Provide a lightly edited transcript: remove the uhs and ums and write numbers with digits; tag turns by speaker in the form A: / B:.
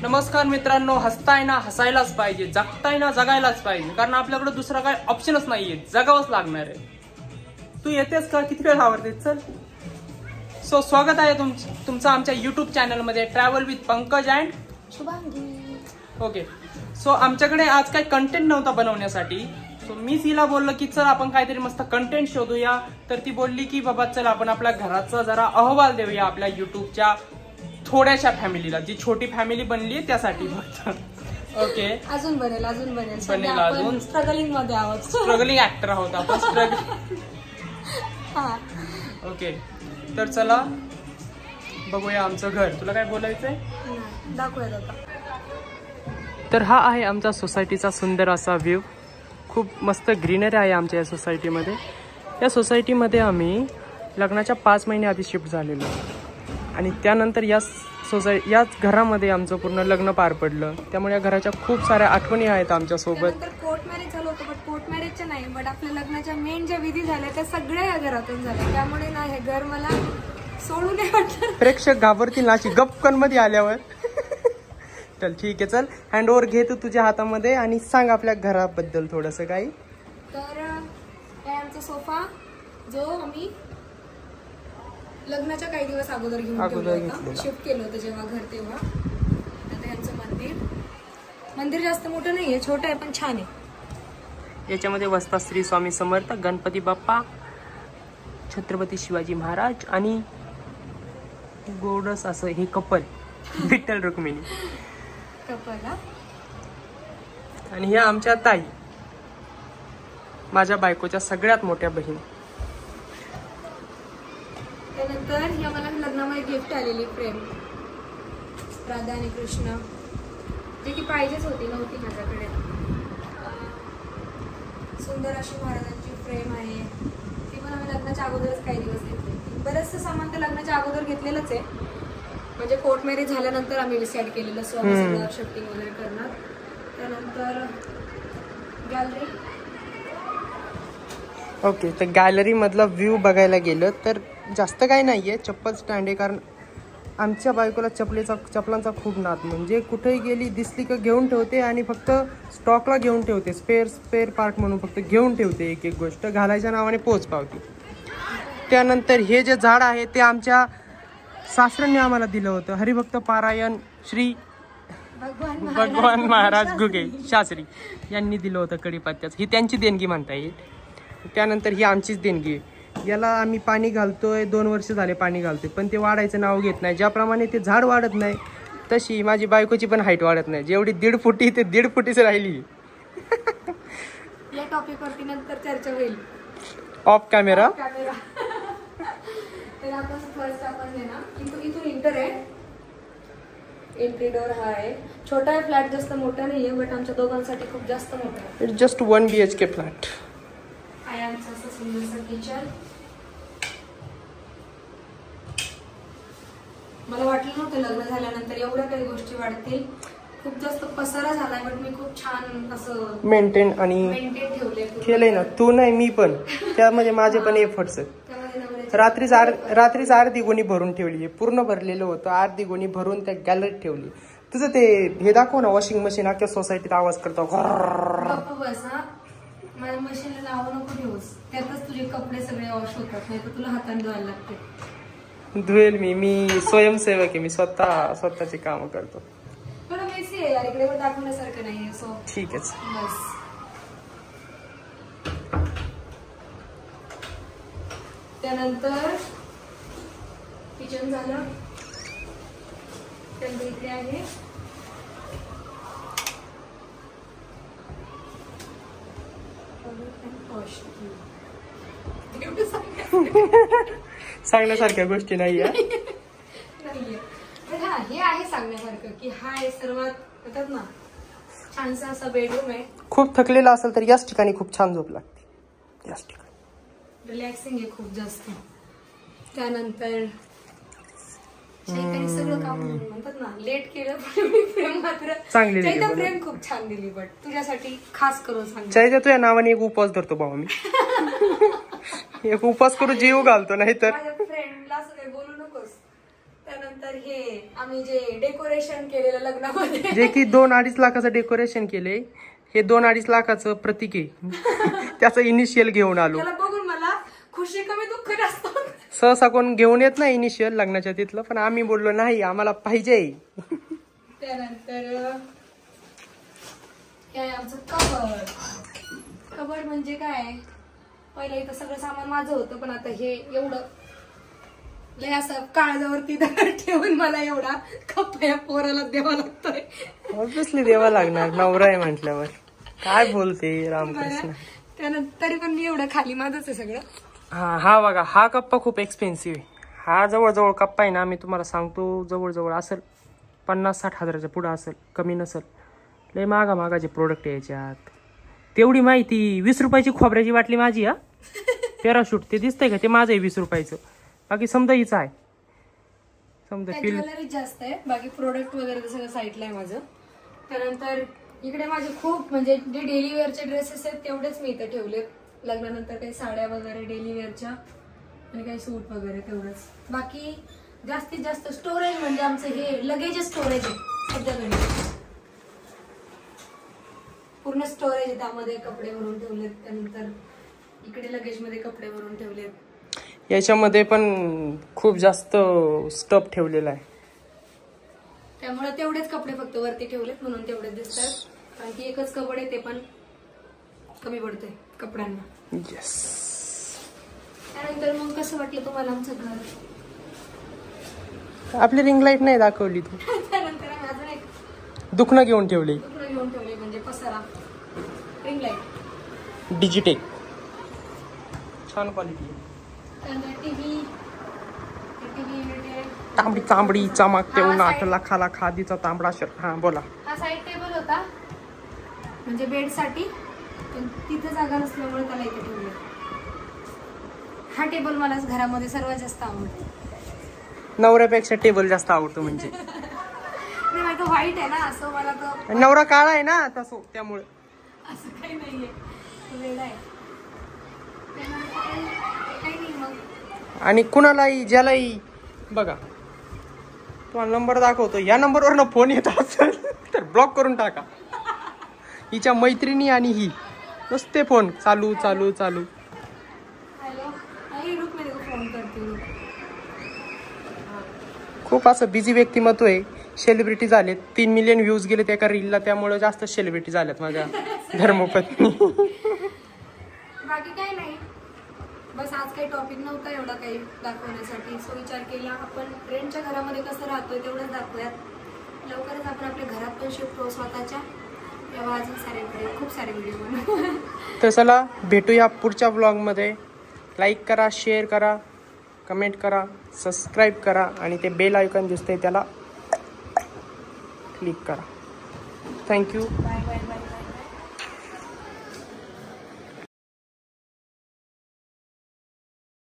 A: नमस्कार मित्रांनो, हसताय ना हसायलाच पाहिजे, जगताय ना जगायलाच पाहिजे, कारण आपल्याकडे दुसरा काही ऑप्शनच नाहीये, जगावंच लागणार आहे. तू येतेस का? किती वेळ आवडते? चल. सो स्वागत आहे तुमचं आमच्या युट्यूब चॅनलमध्ये, travel with Pankaj and
B: Shubhangi.
A: Okay. So आमच्याकडे आज काही कंटेंट नव्हता बनवण्यासाठी, सो मीच हिला बोललो की चल आपण काहीतरी मस्त कंटेंट शोधूया. तर ती बोलली की बाबा चल आपण आपल्या घराचा जरा अहवाल देऊया आपल्या युट्यूबच्या थोड्याशा फॅमिलीला, जी छोटी फॅमिली बनली आहे त्यासाठी फक्त. ओके.
B: अजून बनेल
A: अजून
B: स्ट्रगलिंग मध्ये आहोत,
A: स्ट्रगलिंग ऍक्टर आहोत आपण. ओके. तर चला बघूया आमचं घर. तुला काय बोलायचंय?
B: दाखवूयात आता.
A: तर हा आहे आमचा सोसायटीचा सुंदर असा व्ह्यू. खूप मस्त ग्रीनरी आहे आमच्या या सोसायटीमध्ये. या सोसायटीमध्ये आम्ही लग्नाच्या 5 महिने आधी शिफ्ट झालेलो आणि त्यानंतर याच घरामध्ये आमचं पूर्ण लग्न पार पडलं. त्यामुळे या घराच्या खूप साऱ्या आठवणी आहेत आमच्यासोबत.
B: कोर्ट मॅरेज झालं होतं, बट कोर्ट मॅरेजच्या नाही, बट आपल्या लग्नाच्या मेन ज्या विधी झाल्या त्या सगळ्या या घरातून झाल्या. त्यामुळे ना हे घर मला सोडून नाही वाटलं.
A: प्रेक्षक घाबरतील नाची गपकन मध्ये आल्यावर. चल ठीक आहे, चल हँड ओव्हर घे तू तुझ्या हातामध्ये आणि सांग आपल्या घराबद्दल थोडंसं काही.
B: तर हे आमचा सोफा जो आम्ही लग्नाच्या काही दिवस अगोदर घेऊन शिफ्ट केलं होतं जेव्हा घर, तेव्हा. आता यांचं मंदिर जास्त मोठं नाहीये, छोटं आहे पण छान आहे.
A: याच्यामध्ये वसतात श्री स्वामी समर्थ, गणपती बाप्पा, छत्रपती शिवाजी महाराज आणि गोडस असं हे कपल विठ्ठल रुक्मिणी
B: कपल.
A: आणि ह्या आमच्या ताई, माझ्या बायकोच्या सगळ्यात मोठ्या बहीण.
B: त्यानंतर ही आम्हाला लग्नामध्ये गिफ्ट आलेली फ्रेम, राधा आणि कृष्ण, जे की पाहिजेच होती, नव्हती माझ्याकडे. सुंदर अशी महाराजांची फ्रेम आहे, ती पण आम्ही लग्नाच्या अगोदरच काही दिवस घेतली. बरंचसं सामान तर लग्नाच्या अगोदर घेतलेलंच आहे, म्हणजे कोर्ट मॅरेज झाल्यानंतर आम्ही डिसाईड केलेलं सगळं शिफ्टिंग वगैरे करणार. त्यानंतर गॅलरी.
A: ओके. तर गॅलरी मधला व्ह्यू बघायला गेलं तर जास्त काही नाहीये, चप्पल स्टँड आहे. कारण आमच्या बायकोला चपलांचा खूप नाद, म्हणजे कुठेही गेली दिसली का घेऊन ठेवते आणि फक्त स्टॉकला घेऊन ठेवते, स्पेअर पार्ट म्हणून फक्त घेऊन ठेवते. एक गोष्ट घालायच्या नावाने पोच पावते. त्यानंतर हे जे झाड आहे ते आमच्या सासऱ्यांनी आम्हाला दिलं होतं. हरिभक्त पारायण श्री भगवान महाराज घुगे शास्त्री यांनी दिलं होतं कडीपत्त्याचं. ही त्यांची देणगी म्हणता येईल. त्यानंतर ही आमचीच देणगी आहे. याला आम्ही पाणी घालतोय, 2 वर्ष झाले पाणी घालतोय, पण ते वाढायचं नाव घेत नाही. ज्याप्रमाणे ते झाड वाढत नाही तशी माझी बायकोची पण हाईट वाढत नाही. जेवढी 1.5 फुटी ते 1.5 फुटीच राहिली.
B: या टॉपिक वरती नंतर चर्चा होईल
A: ऑफ कॅमेरा.
B: तर आपण फर्स्ट आपण ना इथून इंटर आहे, एंट्री डोर हा आहे. छोटा आहे फ्लॅट, जास्त मोठा नाहीये, बट आमच्या दोघांसाठी खूप जास्त मोठा आहे.
A: It's just 1 BHK flat.
B: आहे आमचं असं सुंदरसं किचन. मला वाटलं नव्हतं लग्न झाल्यानंतर एवढ्या काही गोष्टी वाढतील. खूप जास्त पसारा झालाय, बट मी खूप छान असं मेंटेन ठेवले
A: केलंय ना. तू नाही मी पण, त्यामध्ये माझे पण एफर्ट्स आहेत. रात्रीच अर्धी गोणी भरून ठेवली, पूर्ण भरलेलं होतं, अर्धी गोणी भरून त्या गॅलरीत ठेवली. तुझं ते हे दाखव ना, वॉशिंग मशीन अख्ख्या सोसायटीत आवाज करतो.
B: बस हा, माझ्या मशीनला नाव नको ठेवूस, त्यातच तुझे कपडे सगळे वॉश होतात, नाही तर तुला हाताने धुवायला लागते.
A: धुवेल मी स्वयंसेवक आहे, मी स्वतःची कामं करतो.
B: पण मेसी आहे यार, इकडे पण दाखवण्यासारखं नाहीये. सो
A: ठीक आहे.
B: बस. त्यानंतर किचन झालं. त्यानंतर इथे आहे
A: सांगण्यासारख्या गोष्टी नाहीये.
B: हा, हे आहे सांगण्यासारखं की हा आहे सर्वात म्हणतात ना छानसा असा बेडरूम आहे.
A: खूप थकलेला असेल तर याच ठिकाणी खूप छान झोप लागते. याच ठिकाणी
B: रिलॅक्सिंग आहे खूप जास्त. त्यानंतर सगळं काम म्हणतात ना लेट केलं, फ्रेम मात्र चांगली फ्रेम खूप छान दिली, बट तुझ्यासाठी खास करून सांग.
A: चैत्या तुझ्या नावाने एक उपवास धरतो बाबा मी. एक उपवास करू जीव घालतो, नाही तर
B: फ्रेंडला असं काही बोलू नकोस. त्यानंतर तर हे आम्ही जे डेकोरेशन केलेलं लग्नामध्ये,
A: जे की 2-2.5 लाखाचं डेकोरेशन केले, हे 2-2.5 लाखाचं प्रतीक आहे. त्याचं इनिशियल घेऊन आलो.
B: त्याला बघून मला खुशी कमी दुःख जास्त होतं.
A: सहसा कोण घेऊन येत नाही इनिशियल लग्नाच्या तिथलं, पण आम्ही बोललो नाही आम्हाला पाहिजे.
B: त्यानंतर काय आमचं कबड म्हणजे काय, पहिलं इथं सगळं सामान माझं होतं, पण आता हे एवढं लय असं काळजावरती दगड ठेवून मला एवढा कप्पा या पोराला द्यावा लागतोय.
A: ऑब्विसली द्यावा लागणार, नवरा आहे म्हटल्यावर. काय बोलते रामकृष्ण.
B: त्यानंतर तरी पण मी एवढं खाली माझंच आहे सगळं.
A: हा बघा, हा कप्पा खूप एक्सपेन्सिव्ह आहे. हा जवळजवळ कप्पा आहे ना, मी तुम्हाला सांगतो जवळजवळ असेल 50-60 हजाराच्या पुढं असेल, कमी नसेल. लय मागाचे प्रोडक्ट याच्यात. तेवढी माहिती 20 रुपयाची खोबऱ्याची बाटली माझी. पॅराशूट ते दिसतंय का, ते माझं आहे 20 रुपयाचं. बाकी समजा हिचं आहे, समजा
B: ज्वेलरी जास्त आहे, बाकी प्रोडक्ट वगैरे सगळं साईडला आहे माझं. त्यानंतर इकडे माझे खूप म्हणजे जे डेली वेअरचे ड्रेसेस आहेत तेवढेच मी इथे ठेवले. लग्नानंतर काही साड्या वगैरे डेली वेअरच्या आणि काही सूट वगैरे तेवढंच. बाकी जास्तीत जास्त स्टोरेज म्हणजे आमचं हे लगेज स्टोरेज आहे सध्याकडे. पूर्ण स्टोरेज आहे, त्यामध्ये कपडे भरून ठेवलेत. त्यानंतर इकडे लगेज मध्ये कपडे भरून ठेवलेत.
A: याच्यामध्ये पण खूप जास्त स्टफ ठेवलेला आहे,
B: त्यामुळे तेवढेच कपडे फक्त वरती ठेवलेत म्हणून तेवढेच दिसतात. कारण की एकच कपडे ते पण कमी पडतंय कपड्यांना.
A: येस.
B: त्यानंतर मग कसं वाटलं तुम्हाला आमचं घर?
A: आपली रिंग लाईट नाही दाखवली तू.
B: त्यानंतर आम्ही अजून एक
A: दुखणं घेऊन ठेवले,
B: घेऊन ठेवले म्हणजे पसारा, रिंग लाईट
A: डिजिटेक, छान क्वालिटी.
B: त्यानंतर टीव्ही
A: तांबडी तांबडी चमकते उन्हात, लाखाला खादीचा तांबडा शर्ट. हा बोला.
B: हा साईड टेबल होता म्हणजे बेडसाठी, पण तिथे जागा नसल्यामुळे त्याला इथे ठेवले. हा टेबल मला घरामध्ये सर्वात जास्त आवडतो.
A: नवऱ्यापेक्षा टेबल जास्त आवडतो म्हणजे.
B: नाही माझं व्हाईट आहे ना, असं मला तो
A: नवरा काळा आहे ना तसं, त्यामुळे
B: असं काही नाहीये, वेगळं आहे. काही नाही मग.
A: आणि कुणालाही ज्यालाही बघा, तुम्हाला नंबर दाखवतो, या नंबरवरनं फोन येत असेल तर ब्लॉक करून टाका. हिच्या मैत्रिणी आणि ही नुसते फोन चालू चालू चालू.
B: हॅलो, रुक मेरे को फोन करते हूँ.
A: खूप असं बिझी व्यक्तिमत्व आहे. सेलिब्रिटी झालेत, 3 मिलियन व्ह्यूज गेलेत एका रीलला, त्यामुळे जास्त सेलिब्रिटी झाल्यात माझ्या धर्मपत्नी.
B: बाकी काही नाही, बस आज काही टॉपिक नव्हता एवढा काही दाखवण्यासाठी. सो विचार केला आपण रेंटच्या घरामध्ये कसं राहतोय तेवढंच दाखवूयात. लवकरच आपण आपल्या घरात पण शिफ्ट होऊ स्वतःच्या, तेव्हा अजून खूप सारे व्हिडिओ बनवू.
A: तर चला भेटूया पुढच्या ब्लॉगमध्ये. लाईक करा, शेअर करा, कमेंट करा, सबस्क्राईब करा आणि ते बेल आयकॉन दिसतंय त्याला क्लिक करा. थँक्यू.